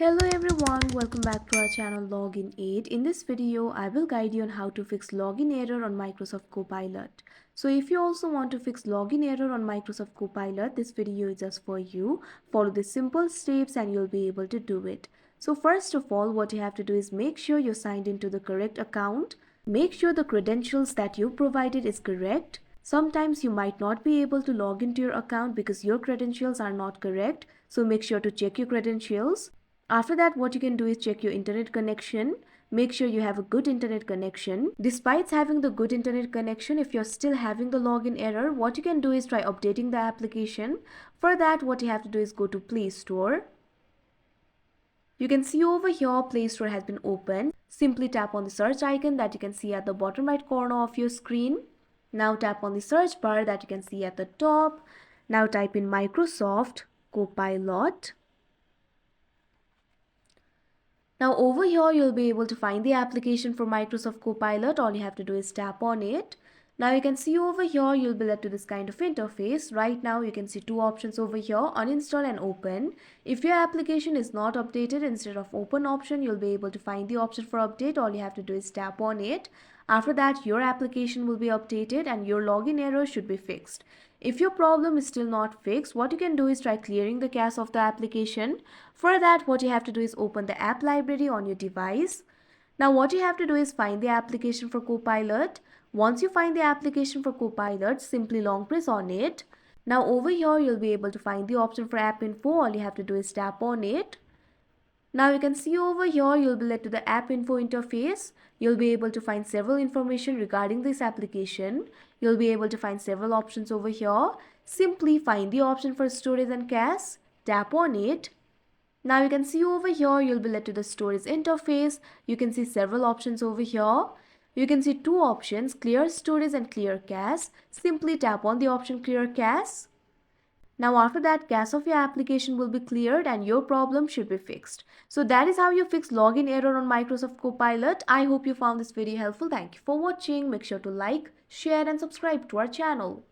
Hello everyone, welcome back to our channel Login Aid. In this video, I will guide you on how to fix login error on Microsoft Copilot. So if you also want to fix login error on Microsoft Copilot, this video is just for you. Follow the simple steps and you'll be able to do it. So first of all, what you have to do is make sure you're signed into the correct account. Make sure the credentials that you provided is correct. Sometimes you might not be able to log into your account because your credentials are not correct. So make sure to check your credentials. After that, what you can do is check your internet connection. Make sure you have a good internet connection. Despite having the good internet connection, if you're still having the login error, what you can do is try updating the application. For that, what you have to do is go to Play Store. You can see over here Play Store has been opened. Simply tap on the search icon that you can see at the bottom right corner of your screen. Now tap on the search bar that you can see at the top. Now type in Microsoft Copilot. Now over here you'll be able to find the application for Microsoft Copilot. All you have to do is tap on it. Now you can see over here you'll be led to this kind of interface. Right now you can see two options over here, uninstall and open. If your application is not updated, instead of open option you'll be able to find the option for update. All you have to do is tap on it. After that your application will be updated and your login error should be fixed. If your problem is still not fixed, what you can do is try clearing the cache of the application. For that, what you have to do is open the app library on your device. Now what you have to do is find the application for Copilot. Once you find the application for Copilot, simply long press on it. Now over here you'll be able to find the option for app info. All you have to do is tap on it. Now you can see over here you'll be led to the app info interface. You'll be able to find several information regarding this application. You'll be able to find several options over here. Simply find the option for storage and cache. Tap on it. Now you can see over here you'll be led to the storage interface. You can see several options over here. You can see two options, clear storage and clear cache. Simply tap on the option clear cache. Now after that, cache of your application will be cleared and your problem should be fixed. So that is how you fix login error on Microsoft Copilot. I hope you found this video helpful. Thank you for watching. Make sure to like, share and subscribe to our channel.